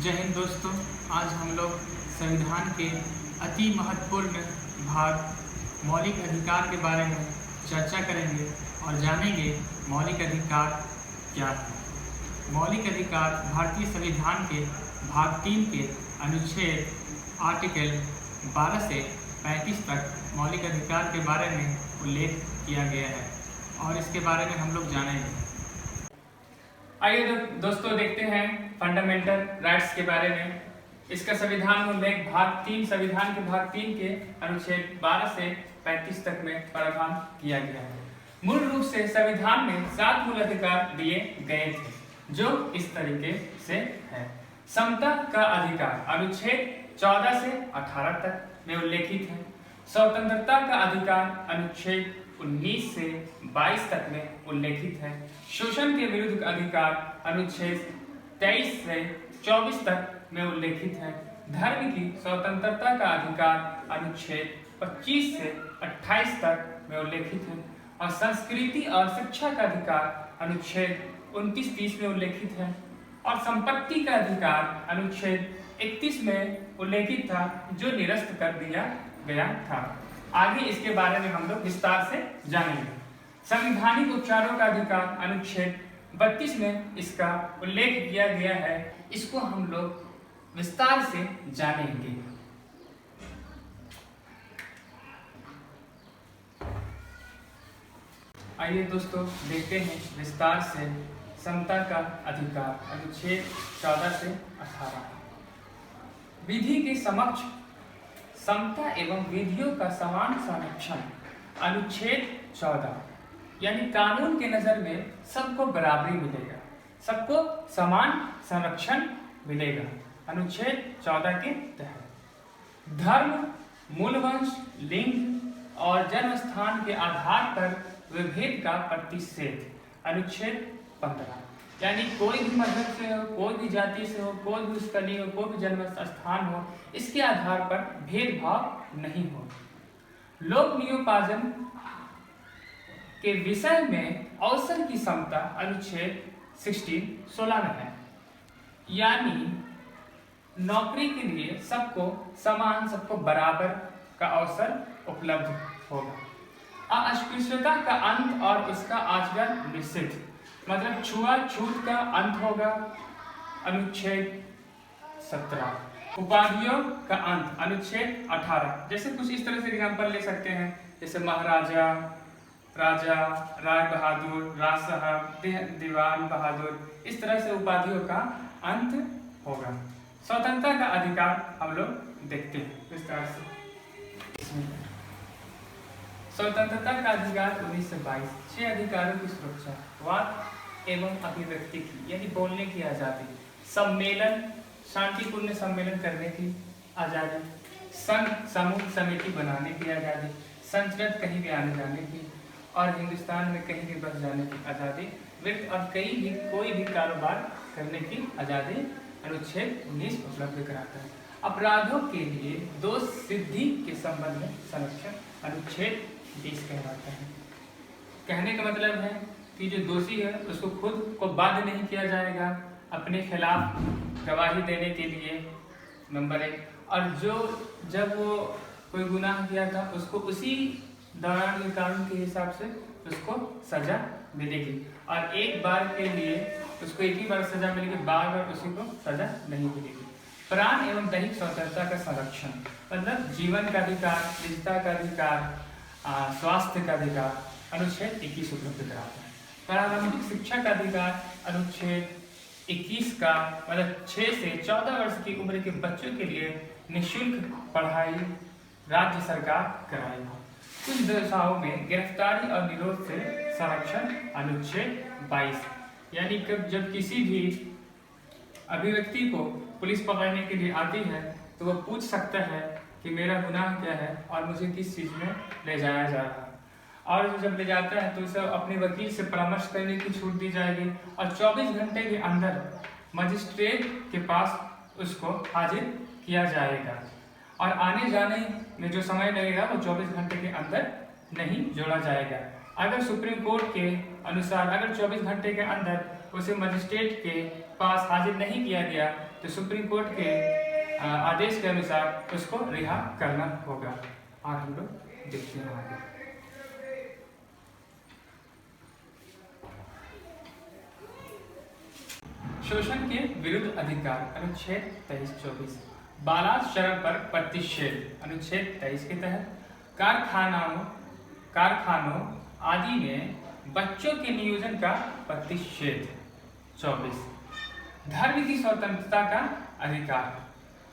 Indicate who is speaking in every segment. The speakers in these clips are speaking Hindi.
Speaker 1: जय हिंद दोस्तों। आज हम लोग संविधान के अति महत्वपूर्ण भाग मौलिक अधिकार के बारे में चर्चा करेंगे और जानेंगे मौलिक अधिकार क्या है। मौलिक अधिकार भारतीय संविधान के भाग 3 के अनुच्छेद आर्टिकल 12 से 35 तक मौलिक अधिकार के बारे में उल्लेख किया गया है और इसके बारे में हम लोग जानेंगे। आइए दोस्तों देखते हैं फंडामेंटल राइट्स के बारे में। इसका संविधान उल्लेख संविधान के भाग 3 के अनुच्छेद 12 से 35 तक में प्रावधान किया गया है। मूल रूप से संविधान में 7 मूल अधिकार दिए गए थे जो इस तरीके से है। समता का अधिकार अनुच्छेद 14 से 18 तक में उल्लेखित है। स्वतंत्रता का अधिकार अनुच्छेद 19 से 22 तक में उल्लेखित है। शोषण के विरुद्ध अधिकार अनुच्छेद 23 से 24 तक में उल्लेखित है। धर्म की स्वतंत्रता का अधिकार अनुच्छेद 25 से 28 तक में उल्लेखित है और संस्कृति और शिक्षा का अधिकार अनुच्छेद 29-30 में उल्लेखित है और संपत्ति का अधिकार अनुच्छेद 31 में उल्लेखित था जो निरस्त कर दिया गया था। आगे इसके बारे में हम लोग विस्तार से जानेंगे। संवैधानिक उपचारों का अधिकार अनुच्छेद 32 में इसका उल्लेख किया गया है। इसको हम लोग विस्तार से जानेंगे। आइए दोस्तों देखते हैं विस्तार से समता का अधिकार अनुच्छेद 14 से 18। विधि के समक्ष समता एवं विधियों का समान संरक्षण अनुच्छेद 14, यानी कानून के नजर में सबको बराबरी मिलेगा, सबको समान संरक्षण मिलेगा अनुच्छेद 14 के तहत। धर्म, मूलवंश, लिंग और जन्म स्थान के आधार पर विभेद का प्रतिषेध अनुच्छेद 15, यानी कोई भी मजहब से हो, कोई भी जाति से हो, कोई भी उसका लिंग हो, कोई भी जन्म स्थान हो, इसके आधार पर भेदभाव नहीं हो। लोक नियोपार्जन के विषय में अवसर की समता अनुच्छेद 16 में है, यानी नौकरी के लिए सबको समान, सबको बराबर का अवसर उपलब्ध होगा। अस्पृश्यता का अंत और उसका आचरण निषिद्ध, मतलब छुआछूत का अंत होगा अनुच्छेद 17। उपाधियों का अंत अनुच्छेद 18। जैसे कुछ इस तरह से एग्जाम्पल ले सकते हैं, जैसे महाराजा, राजा, राय बहादुर, राज साहब, दीवान बहादुर, इस तरह से उपाधियों का अंत होगा। स्वतंत्रता का अधिकार हम लोग देखते हैं विस्तार से। स्वतंत्रता का अधिकार 19 से 22। 6 अधिकारों की सुरक्षा, वाद एवं अभिव्यक्ति की, यानी बोलने की आजादी, सम्मेलन, शांतिपूर्ण सम्मेलन करने की आजादी, संघ, समूह, समिति बनाने की आजादी, संचरण कहीं भी आने जाने की और हिंदुस्तान में कहीं भी बस जाने की आजादी, वित्त और कोई भी कारोबार करने की आजादी अनुच्छेद 19 उपलब्ध कराता है। अपराधों के लिए दोष सिद्धि के संबंध में संरक्षण अनुच्छेद 20 कहलाता है। कहने का मतलब है कि जो दोषी है उसको खुद को बाध्य नहीं किया जाएगा अपने खिलाफ गवाही देने के लिए, नंबर 1। और जब वो कोई गुनाह किया था उसको उसी दौरान के कानून के हिसाब से उसको सजा मिलेगी और एक बार के लिए उसको एक ही बार सजा मिलेगी, बार बार उसी को सजा नहीं मिलेगी। प्राण एवं दैहिक स्वतंत्रता का संरक्षण, मतलब जीवन का अधिकार, निजता का अधिकार, स्वास्थ्य का अधिकार अनुच्छेद 21 उपलब्ध कराता है। प्रारंभिक शिक्षा का अधिकार अनुच्छेद 21 का, मतलब 6 से 14 वर्ष की उम्र के बच्चों के लिए निःशुल्क पढ़ाई राज्य सरकार कराएगी। कुछ दशाओं में गिरफ्तारी और निरोध से संरक्षण अनुच्छेद 22, यानी जब किसी भी अभिव्यक्ति को पुलिस पकड़ने के लिए आती है तो वो पूछ सकता है कि मेरा गुनाह क्या है और मुझे किस चीज़ में ले जाया जा रहा है, और जब ले जाता है तो उसे अपने वकील से परामर्श करने की छूट दी जाएगी और 24 घंटे के अंदर मजिस्ट्रेट के पास उसको हाजिर किया जाएगा और आने जाने में जो समय लगेगा वो 24 घंटे के अंदर नहीं जोड़ा जाएगा। अगर सुप्रीम कोर्ट के अनुसार अगर 24 घंटे के अंदर उसे मजिस्ट्रेट के पास हाजिर नहीं किया गया तो सुप्रीम कोर्ट के आदेश के अनुसार उसको रिहा करना होगा। और हम लोग देखते हैं आगे। शोषण के विरुद्ध अधिकार अनुच्छेद 23-24 बालाश्रम पर प्रतिषेध अनुच्छेद 23 के तहत कारखानों आदि में बच्चों के नियोजन का प्रतिषेध। 24 धर्म की स्वतंत्रता का अधिकार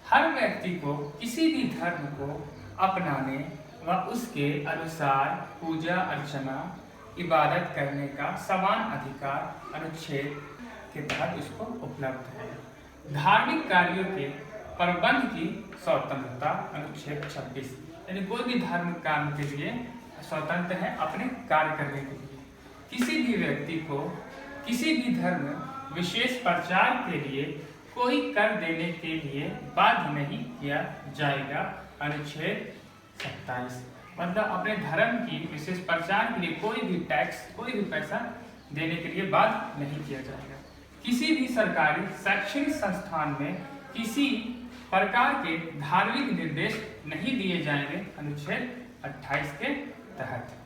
Speaker 1: हर व्यक्ति को किसी भी धर्म को अपनाने व उसके अनुसार पूजा अर्चना इबादत करने का समान अधिकार अनुच्छेद के तहत उसको उपलब्ध है। धार्मिक कार्यों के प्रबंध की स्वतंत्रता अनुच्छेद 26 यानी कोई भी धार्मिक काम के लिए स्वतंत्र है अपने कार्य करने के लिए। किसी भी व्यक्ति को किसी भी धर्म विशेष प्रचार के लिए कोई कर देने के लिए बाध्य नहीं किया जाएगा अनुच्छेद 27 मतलब अपने धर्म की विशेष प्रचार के लिए कोई भी टैक्स कोई भी पैसा देने के लिए बाध्य नहीं किया जाएगा। किसी भी सरकारी शैक्षणिक संस्थान में किसी प्रकार के धार्मिक निर्देश नहीं दिए जाएंगे अनुच्छेद 28 के तहत।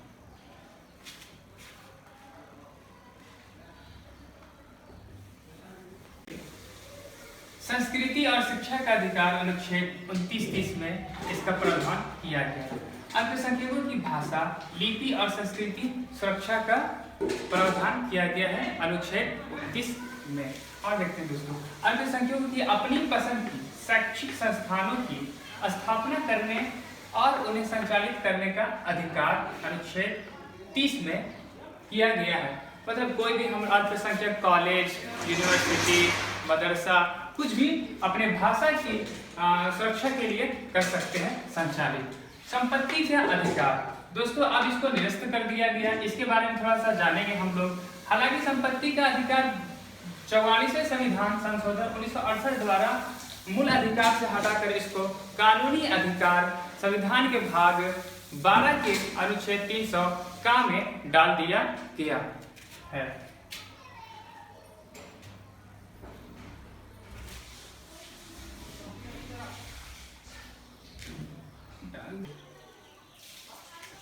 Speaker 1: संस्कृति और शिक्षा का अधिकार अनुच्छेद 29-30 में इसका प्रावधान किया गया। अल्पसंख्यकों की भाषा, लिपि और संस्कृति सुरक्षा का प्रावधान किया गया है अनुच्छेद 29 में। और देखते हैं दोस्तों, अल्पसंख्यकों की अपनी पसंद की शैक्षिक संस्थानों की स्थापना करने और उन्हें संचालित करने का अधिकार अनुच्छेद 30 में किया गया है। मतलब कोई भी हम अल्पसंख्यक कॉलेज, यूनिवर्सिटी, मदरसा कुछ भी अपने भाषा की सुरक्षा के लिए कर सकते हैं संचालित। संपत्ति के अधिकार दोस्तों अब इसको निरस्त कर दिया गया, इसके बारे में थोड़ा सा जानेंगे हम लोग। हालांकि संपत्ति का अधिकार 44वें संविधान संशोधन 1968 द्वारा मूल अधिकार से हटाकर इसको कानूनी अधिकार संविधान के भाग 12 के अनुच्छेद 300 का में डाल दिया गया है।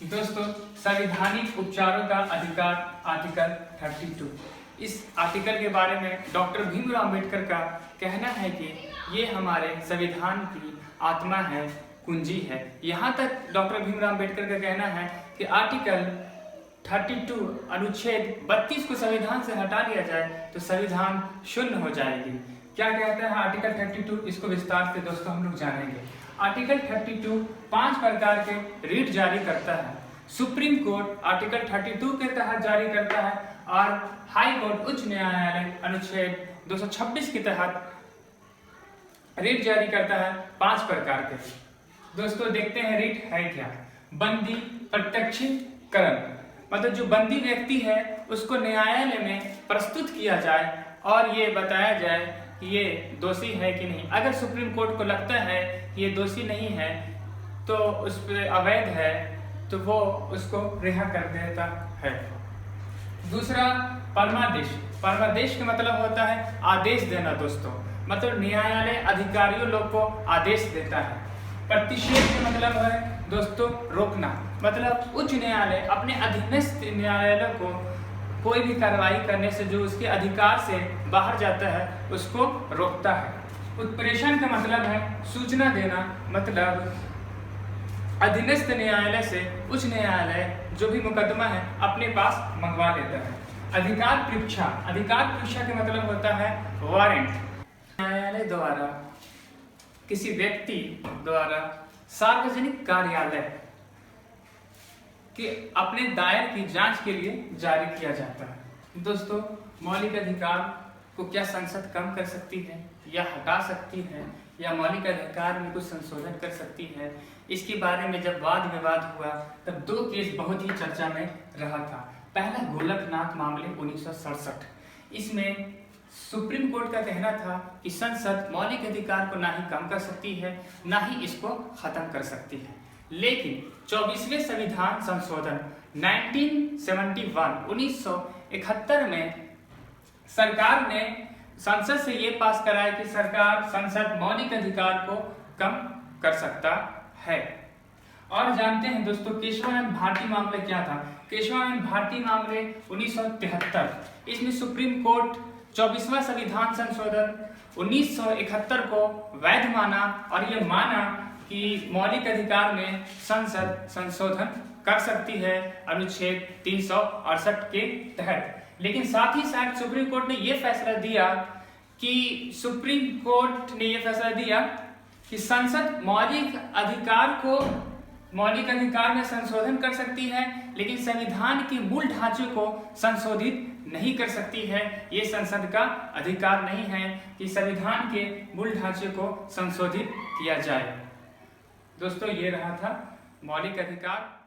Speaker 1: दोस्तों संवैधानिक उपचारों का अधिकार आर्टिकल 32 इस आर्टिकल के बारे में डॉक्टर भीमराव अम्बेडकर का कहना है कि ये हमारे संविधान की आत्मा है, कुंजी है। यहाँ तक डॉक्टर भीमराव अम्बेडकर का कहना है कि आर्टिकल 32 अनुच्छेद 32 को संविधान से हटा दिया जाए तो संविधान शून्य हो जाएगी। क्या कहता है आर्टिकल 32, इसको विस्तार से दोस्तों हम लोग जानेंगे। आर्टिकल 32 5 प्रकार के रीट जारी करता है। सुप्रीम कोर्ट आर्टिकल 32 के तहत जारी करता है और हाई कोर्ट उच्च न्यायालय अनुच्छेद 226 के तहत रीट जारी करता है 5 प्रकार के। दोस्तों देखते हैं रीट है क्या। बंदी प्रत्यक्षीकरण मतलब जो बंदी व्यक्ति है उसको न्यायालय में प्रस्तुत किया जाए और ये बताया जाए कि ये दोषी है कि नहीं। अगर सुप्रीम कोर्ट को लगता है कि ये दोषी नहीं है तो उस पर अवैध है तो वो उसको रिहा कर देता है। दूसरा परमादेश। परमादेश का मतलब होता है आदेश देना दोस्तों, मतलब न्यायालय अधिकारियों लोग को आदेश देता है। प्रतिषेध का मतलब है दोस्तों रोकना, मतलब उच्च न्यायालय अपने अधीनस्थ न्यायालय को कोई भी कार्रवाई करने से जो उसके अधिकार से बाहर जाता है उसको रोकता है। उत्प्रेषण का मतलब है सूचना देना, मतलब अधीनस्थ न्यायालय से उच्च न्यायालय जो भी मुकदमा है अपने पास मंगवा लेता है। अधिकार परीक्षा। अधिकार परीक्षा का मतलब होता है वारंट। न्यायालय द्वारा किसी व्यक्ति द्वारा सार्वजनिक कार्यालय कि अपने दायर की जांच के लिए जारी किया जाता है। दोस्तों मौलिक अधिकार को क्या संसद कम कर सकती है या हटा सकती है या मौलिक अधिकार में कुछ संशोधन कर सकती है, इसके बारे में जब वाद विवाद हुआ तब 2 केस बहुत ही चर्चा में रहा था। पहला गोलकनाथ मामले 1967। इसमें सुप्रीम कोर्ट का कहना था कि संसद मौलिक अधिकार को ना ही कम कर सकती है ना ही इसको खत्म कर सकती है। लेकिन 24वें संविधान संशोधन 1971 1971 में सरकार ने संसद से ये पास कराया कि सरकार संसद मौलिक अधिकार को कम कर सकता है। और जानते हैं दोस्तों केशवानंद भारती मामले क्या था। केशवानंद भारती मामले 1973, इसमें सुप्रीम कोर्ट 24वां संविधान संशोधन 1971 को वैध माना और ये माना कि मौलिक अधिकार में संसद संशोधन कर सकती है अनुच्छेद 368 के तहत। लेकिन साथ ही साथ सुप्रीम कोर्ट ने यह फैसला दिया कि संसद मौलिक अधिकार में संशोधन कर सकती है, लेकिन संविधान के मूल ढांचे को संशोधित नहीं कर सकती है। ये संसद का अधिकार नहीं है कि संविधान के मूल ढांचे को संशोधित किया जाए। दोस्तों ये रहा था मौलिक अधिकार।